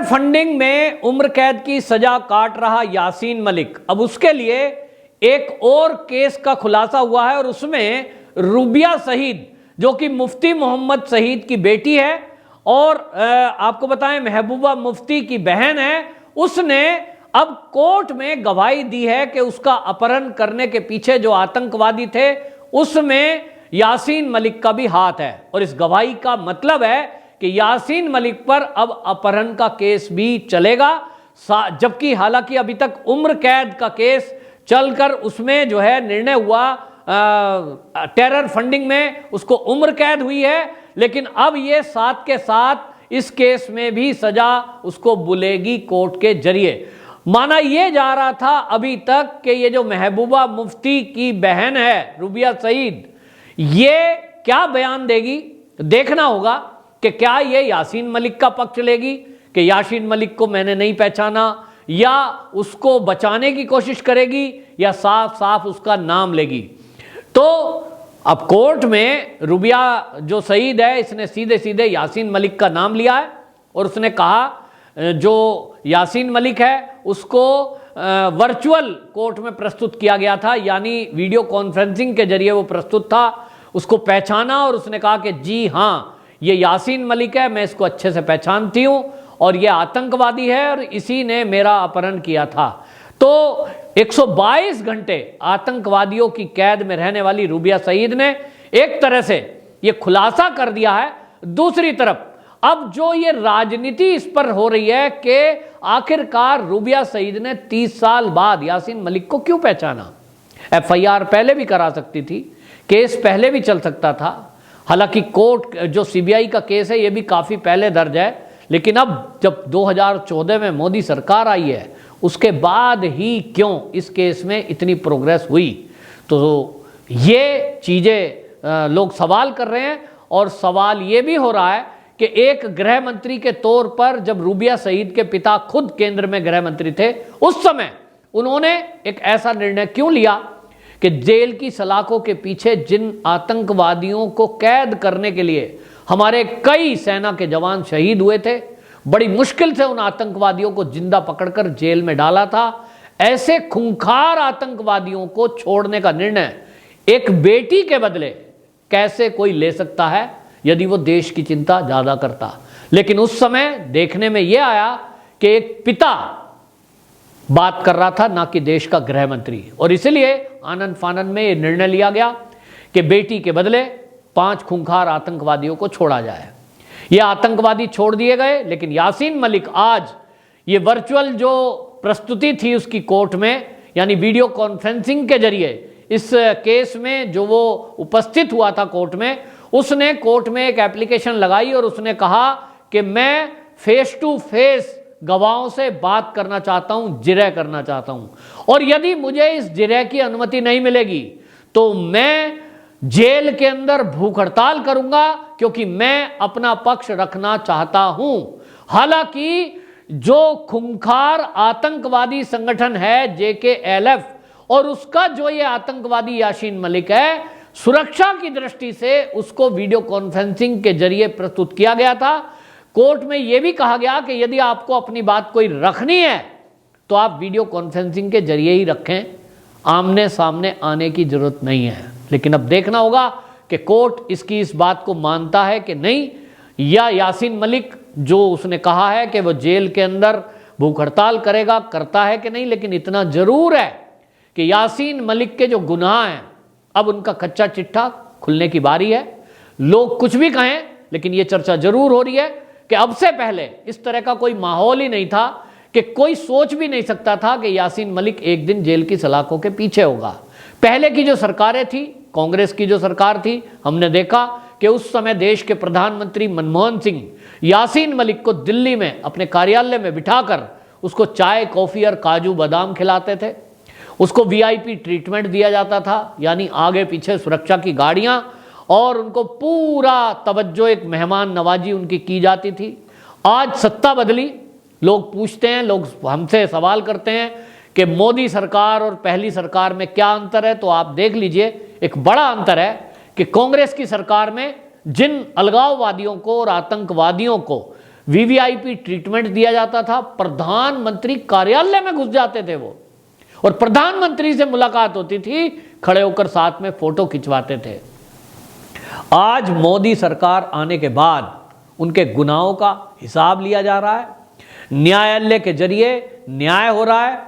Funding में उम्र कैद की सजा काट रहा यासीन मलिक, अब उसके लिए एक और केस का खुलासा हुआ है और उसमें रूबिया सईद जो कि मुफ्ती मोहम्मद सईद की बेटी है और आपको बताएं महबूबा मुफ्ती की बहन है, उसने अब कोर्ट में गवाही दी है कि उसका अपहरण करने के पीछे जो आतंकवादी थे उसमें यासीन मलिक का भी हाथ है। और इस गवाही का मतलब है कि यासीन मलिक पर अब अपहरण का केस भी चलेगा, जबकि हालांकि अभी तक उम्र कैद का केस चलकर उसमें जो है निर्णय हुआ, टेरर फंडिंग में उसको उम्र कैद हुई है, लेकिन अब ये साथ के साथ इस केस में भी सजा उसको बुलेगी कोर्ट के जरिए। माना यह जा रहा था अभी तक कि ये जो महबूबा मुफ्ती की बहन है रूबिया सईद, ये क्या बयान देगी, देखना होगा कि क्या ये यासीन मलिक का पक्ष लेगी कि यासीन मलिक को मैंने नहीं पहचाना, या उसको बचाने की कोशिश करेगी, या साफ साफ उसका नाम लेगी। तो अब कोर्ट में रूबिया जो सईद है इसने सीधे सीधे यासीन मलिक का नाम लिया है और उसने कहा जो यासीन मलिक है उसको वर्चुअल कोर्ट में प्रस्तुत किया गया था, यानी वीडियो कॉन्फ्रेंसिंग के जरिए वो प्रस्तुत था, उसको पहचाना और उसने कहा कि जी हाँ ये यासीन मलिक है, मैं इसको अच्छे से पहचानती हूं और ये आतंकवादी है और इसी ने मेरा अपहरण किया था। तो 122 घंटे आतंकवादियों की कैद में रहने वाली रूबिया सईद ने एक तरह से ये खुलासा कर दिया है। दूसरी तरफ अब जो ये राजनीति इस पर हो रही है कि आखिरकार रूबिया सईद ने 30 साल बाद यासीन मलिक को क्यों पहचाना। एफआईआर पहले भी करा सकती थी, केस पहले भी चल सकता था, हालांकि कोर्ट जो सीबीआई का केस है ये भी काफी पहले दर्ज है, लेकिन अब जब 2014 में मोदी सरकार आई है उसके बाद ही क्यों इस केस में इतनी प्रोग्रेस हुई। तो ये चीजें लोग सवाल कर रहे हैं और सवाल ये भी हो रहा है कि एक गृह मंत्री के तौर पर जब रूबिया सईद के पिता खुद केंद्र में गृह मंत्री थे उस समय उन्होंने एक ऐसा निर्णय क्यों लिया कि जेल की सलाखों के पीछे जिन आतंकवादियों को कैद करने के लिए हमारे कई सेना के जवान शहीद हुए थे, बड़ी मुश्किल से उन आतंकवादियों को जिंदा पकड़कर जेल में डाला था, ऐसे खूंखार आतंकवादियों को छोड़ने का निर्णय एक बेटी के बदले कैसे कोई ले सकता है यदि वो देश की चिंता ज्यादा करता। लेकिन उस समय देखने में यह आया कि एक पिता बात कर रहा था ना कि देश का गृह मंत्री, और इसलिए आनंद फानन में यह निर्णय लिया गया कि बेटी के बदले 5 खूंखार आतंकवादियों को छोड़ा जाए। ये आतंकवादी छोड़ दिए गए, लेकिन यासीन मलिक आज ये वर्चुअल जो प्रस्तुति थी उसकी कोर्ट में, यानी वीडियो कॉन्फ्रेंसिंग के जरिए इस केस में जो वो उपस्थित हुआ था कोर्ट में, उसने कोर्ट में एक एप्लीकेशन लगाई और उसने कहा कि मैं फेस टू फेस गवाहों से बात करना चाहता हूं, जिरह करना चाहता हूं, और यदि मुझे इस जिरह की अनुमति नहीं मिलेगी तो मैं जेल के अंदर भूख हड़ताल करूंगा, क्योंकि मैं अपना पक्ष रखना चाहता हूं। हालांकि जो खूंखार आतंकवादी संगठन है JKLF और उसका जो ये आतंकवादी यासीन मलिक है, सुरक्षा की दृष्टि से उसको वीडियो कॉन्फ्रेंसिंग के जरिए प्रस्तुत किया गया था। कोर्ट में यह भी कहा गया कि यदि आपको अपनी बात कोई रखनी है तो आप वीडियो कॉन्फ्रेंसिंग के जरिए ही रखें, आमने सामने आने की जरूरत नहीं है। लेकिन अब देखना होगा कि कोर्ट इसकी इस बात को मानता है कि नहीं, या यासीन मलिक जो उसने कहा है कि वो जेल के अंदर भूख हड़ताल करेगा, करता है कि नहीं। लेकिन इतना जरूर है कि यासीन मलिक के जो गुनाह हैं अब उनका कच्चा चिट्ठा खुलने की बारी है। लोग कुछ भी कहें, लेकिन ये चर्चा जरूर हो रही है कि अब से पहले इस तरह का कोई माहौल ही नहीं था, कि कोई सोच भी नहीं सकता था कि यासीन मलिक एक दिन जेल की सलाखों के पीछे होगा। पहले की जो सरकारें थी, कांग्रेस की जो सरकार थी, हमने देखा कि उस समय देश के प्रधानमंत्री मनमोहन सिंह यासीन मलिक को दिल्ली में अपने कार्यालय में बिठाकर उसको चाय कॉफी और काजू बादाम खिलाते थे, उसको VIP ट्रीटमेंट दिया जाता था, यानी आगे पीछे सुरक्षा की गाड़ियां, और उनको पूरा तवज्जो, एक मेहमान नवाजी उनकी की जाती थी। आज सत्ता बदली, लोग पूछते हैं, लोग हमसे सवाल करते हैं कि मोदी सरकार और पहली सरकार में क्या अंतर है, तो आप देख लीजिए एक बड़ा अंतर है कि कांग्रेस की सरकार में जिन अलगाववादियों को और आतंकवादियों को वीवीआईपी ट्रीटमेंट दिया जाता था, प्रधानमंत्री कार्यालय में घुस जाते थे वो, और प्रधानमंत्री से मुलाकात होती थी, खड़े होकर साथ में फोटो खिंचवाते थे। आज मोदी सरकार आने के बाद उनके गुनाहों का हिसाब लिया जा रहा है, न्यायालय के जरिए न्याय हो रहा है,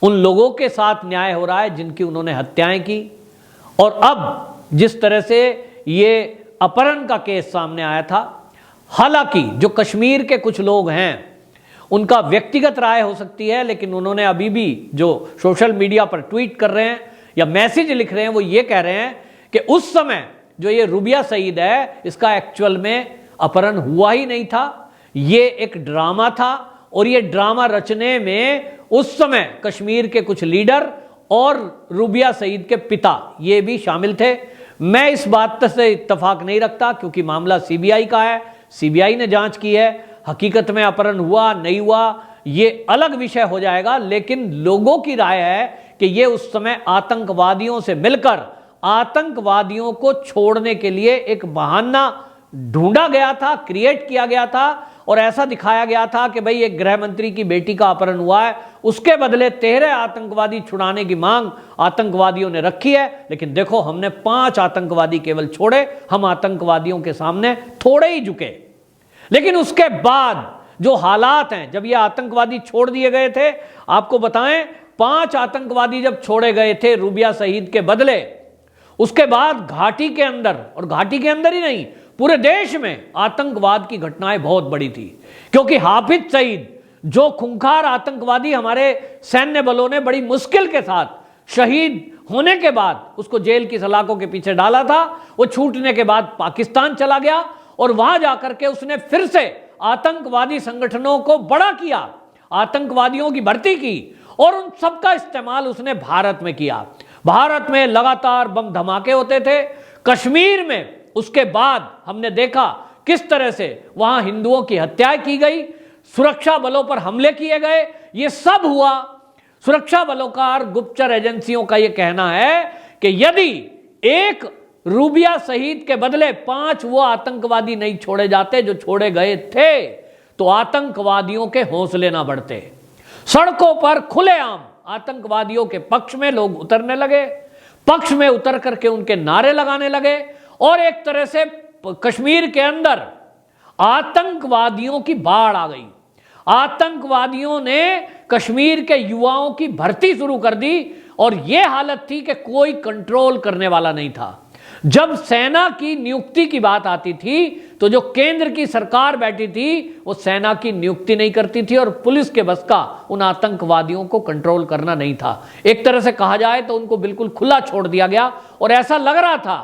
उन लोगों के साथ न्याय हो रहा है जिनकी उन्होंने हत्याएं की। और अब जिस तरह से ये अपहरण का केस सामने आया था, हालांकि जो कश्मीर के कुछ लोग हैं उनका व्यक्तिगत राय हो सकती है, लेकिन उन्होंने अभी भी जो सोशल मीडिया पर ट्वीट कर रहे हैं या मैसेज लिख रहे हैं वो ये कह रहे हैं कि उस समय जो ये रूबिया सईद है इसका एक्चुअल में अपहरण हुआ ही नहीं था, ये एक ड्रामा था, और ये ड्रामा रचने में उस समय कश्मीर के कुछ लीडर और रूबिया सईद के पिता ये भी शामिल थे। मैं इस बात से इत्तेफाक नहीं रखता क्योंकि मामला सीबीआई का है, सीबीआई ने जांच की है, हकीकत में अपहरण हुआ नहीं हुआ ये अलग विषय हो जाएगा, लेकिन लोगों की राय है कि ये उस समय आतंकवादियों से मिलकर आतंकवादियों को छोड़ने के लिए एक बहाना ढूंढा गया था, क्रिएट किया गया था, और ऐसा दिखाया गया था कि भाई एक गृह मंत्री की बेटी का अपहरण हुआ है, उसके बदले 13 आतंकवादी छुड़ाने की मांग आतंकवादियों ने रखी है, लेकिन देखो हमने 5 आतंकवादी केवल छोड़े, हम आतंकवादियों के सामने थोड़े ही झुके। लेकिन उसके बाद जो हालात हैं, जब ये आतंकवादी छोड़ दिए गए थे, आपको बताएं 5 आतंकवादी जब छोड़े गए थे रूबिया शहीद के बदले, उसके बाद घाटी के अंदर, और घाटी के अंदर ही नहीं पूरे देश में आतंकवाद की घटनाएं बहुत बड़ी थी, क्योंकि हाफिज सईद जो खूंखार आतंकवादी हमारे सैन्य बलों ने बड़ी मुश्किल के साथ शहीद होने के बाद उसको जेल की सलाखों के पीछे डाला था, वो छूटने के बाद पाकिस्तान चला गया और वहां जाकर के उसने फिर से आतंकवादी संगठनों को बड़ा किया, आतंकवादियों की भर्ती की, और उन सबका इस्तेमाल उसने भारत में किया। भारत में लगातार बम धमाके होते थे। कश्मीर में उसके बाद हमने देखा किस तरह से वहां हिंदुओं की हत्याएं की गई, सुरक्षा बलों पर हमले किए गए, ये सब हुआ। सुरक्षा बलों का और गुप्तचर एजेंसियों का यह कहना है कि यदि एक रूबिया शहीद के बदले 5 वो आतंकवादी नहीं छोड़े जाते जो छोड़े गए थे, तो आतंकवादियों के हौसले ना बढ़ते। सड़कों पर खुलेआम आतंकवादियों के पक्ष में लोग उतरने लगे, पक्ष में उतर करके उनके नारे लगाने लगे, और एक तरह से कश्मीर के अंदर आतंकवादियों की बाढ़ आ गई। आतंकवादियों ने कश्मीर के युवाओं की भर्ती शुरू कर दी, और यह हालत थी कि कोई कंट्रोल करने वाला नहीं था। जब सेना की नियुक्ति की बात आती थी तो जो केंद्र की सरकार बैठी थी वो सेना की नियुक्ति नहीं करती थी, और पुलिस के बस का उन आतंकवादियों को कंट्रोल करना नहीं था। एक तरह से कहा जाए तो उनको बिल्कुल खुला छोड़ दिया गया, और ऐसा लग रहा था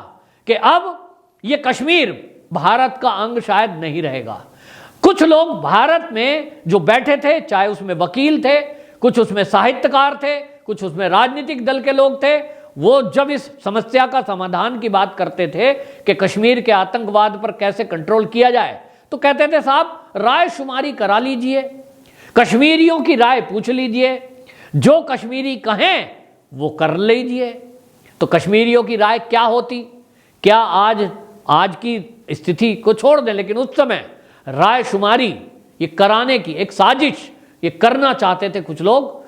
कि अब ये कश्मीर भारत का अंग शायद नहीं रहेगा। कुछ लोग भारत में जो बैठे थे, चाहे उसमें वकील थे, कुछ उसमें साहित्यकार थे, कुछ उसमें राजनीतिक दल के लोग थे, वो जब इस समस्या का समाधान की बात करते थे कि कश्मीर के आतंकवाद पर कैसे कंट्रोल किया जाए, तो कहते थे साहब राय शुमारी करा लीजिए, कश्मीरियों की राय पूछ लीजिए, जो कश्मीरी कहें वो कर लीजिए। तो कश्मीरियों की राय क्या होती? क्या आज की स्थिति को छोड़ दें, लेकिन उस समय राय शुमारी ये कराने की एक साजिश ये करना चाहते थे कुछ लोग,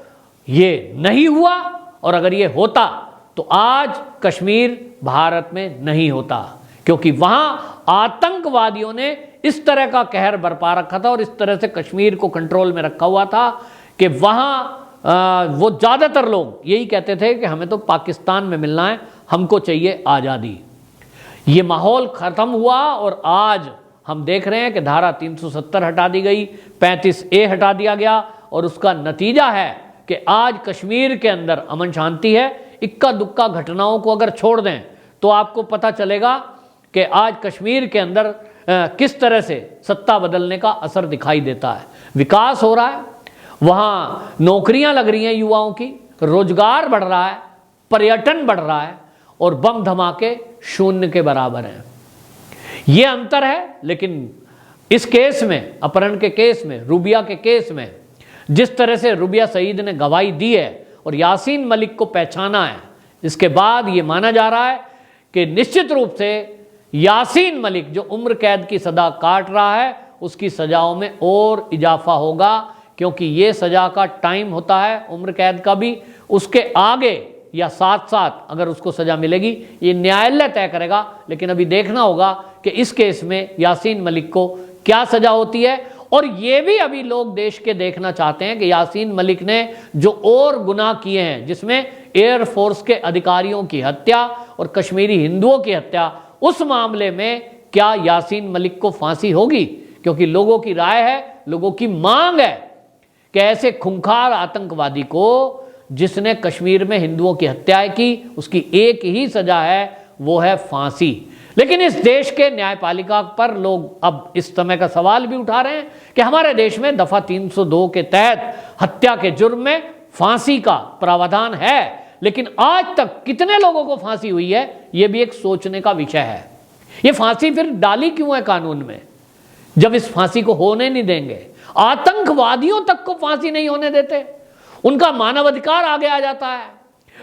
ये नहीं हुआ। और अगर ये होता तो आज कश्मीर भारत में नहीं होता, क्योंकि वहां आतंकवादियों ने इस तरह का कहर बरपा रखा था और इस तरह से कश्मीर को कंट्रोल में रखा हुआ था कि वहां वो ज्यादातर लोग यही कहते थे कि हमें तो पाकिस्तान में मिलना है, हमको चाहिए आज़ादी। ये माहौल खत्म हुआ और आज हम देख रहे हैं कि धारा 370 हटा दी गई, 35A हटा दिया गया, और उसका नतीजा है कि आज कश्मीर के अंदर अमन शांति है। इक्का दुक्का घटनाओं को अगर छोड़ दें तो आपको पता चलेगा कि आज कश्मीर के अंदर किस तरह से सत्ता बदलने का असर दिखाई देता है। विकास हो रहा है, वहाँ नौकरियां लग रही हैं युवाओं की, रोजगार बढ़ रहा है, पर्यटन बढ़ रहा है, और बम धमाके शून्य के बराबर हैं। ये अंतर है। लेकिन इस केस में, अपहरण के केस में, रूबिया के केस में जिस तरह से रूबिया शहीद ने गवाही दी है और यासीन मलिक को पहचाना है, इसके बाद ये माना जा रहा है कि निश्चित रूप से यासीन मलिक जो उम्र कैद की सजा काट रहा है उसकी सजाओं में और इजाफा होगा, क्योंकि ये सजा का टाइम होता है उम्र कैद का भी, उसके आगे या साथ साथ अगर उसको सजा मिलेगी ये न्यायालय तय करेगा। लेकिन अभी देखना होगा कि इस केस में यासीन मलिक को क्या सजा होती है। और ये भी अभी लोग देश के देखना चाहते हैं कि यासीन मलिक ने जो और गुनाह किए हैं, जिसमें एयरफोर्स के अधिकारियों की हत्या और कश्मीरी हिंदुओं की हत्या, उस मामले में क्या यासीन मलिक को फांसी होगी? क्योंकि लोगों की राय है, लोगों की मांग है कि ऐसे खूंखार आतंकवादी को, जिसने कश्मीर में हिंदुओं की हत्याएं की, उसकी एक ही सजा है, वो है फांसी। लेकिन इस देश के न्यायपालिका पर लोग अब इस समय का सवाल भी उठा रहे हैं कि हमारे देश में दफा 302 के तहत हत्या के जुर्म में फांसी का प्रावधान है, लेकिन आज तक कितने लोगों को फांसी हुई है, यह भी एक सोचने का विषय है। ये फांसी फिर डाली क्यों है कानून में, जब इस फांसी को होने नहीं देंगे? आतंकवादियों तक को फांसी नहीं होने देते, उनका मानवाधिकार आगे आ जाता है।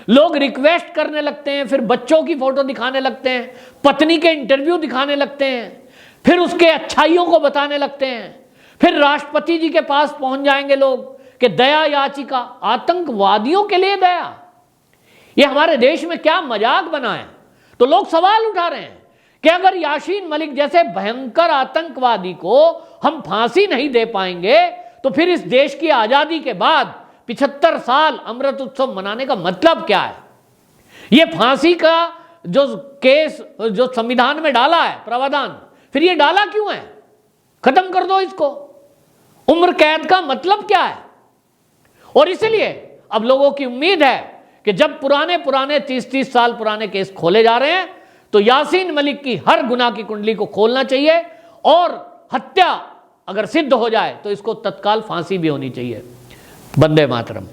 लोग रिक्वेस्ट करने लगते हैं, फिर बच्चों की फोटो दिखाने लगते हैं, पत्नी के इंटरव्यू दिखाने लगते हैं, फिर उसके अच्छाइयों को बताने लगते हैं, फिर राष्ट्रपति जी के पास पहुंच जाएंगे लोग कि दया याचिका। आतंकवादियों के लिए दया, ये हमारे देश में क्या मजाक बना है? तो लोग सवाल उठा रहे हैं कि अगर यासीन मलिक जैसे भयंकर आतंकवादी को हम फांसी नहीं दे पाएंगे, तो फिर इस देश की आजादी के बाद 75 साल अमृत उत्सव मनाने का मतलब क्या है? ये फांसी का जो केस, जो संविधान में डाला है प्रावधान, फिर ये डाला क्यों है? खत्म कर दो इसको। उम्र कैद का मतलब क्या है? और इसलिए अब लोगों की उम्मीद है कि जब पुराने 30-30 साल पुराने केस खोले जा रहे हैं, तो यासीन मलिक की हर गुनाह की कुंडली को खोलना चाहिए, और हत्या अगर सिद्ध हो जाए तो इसको तत्काल फांसी भी होनी चाहिए। वंदे मातरम।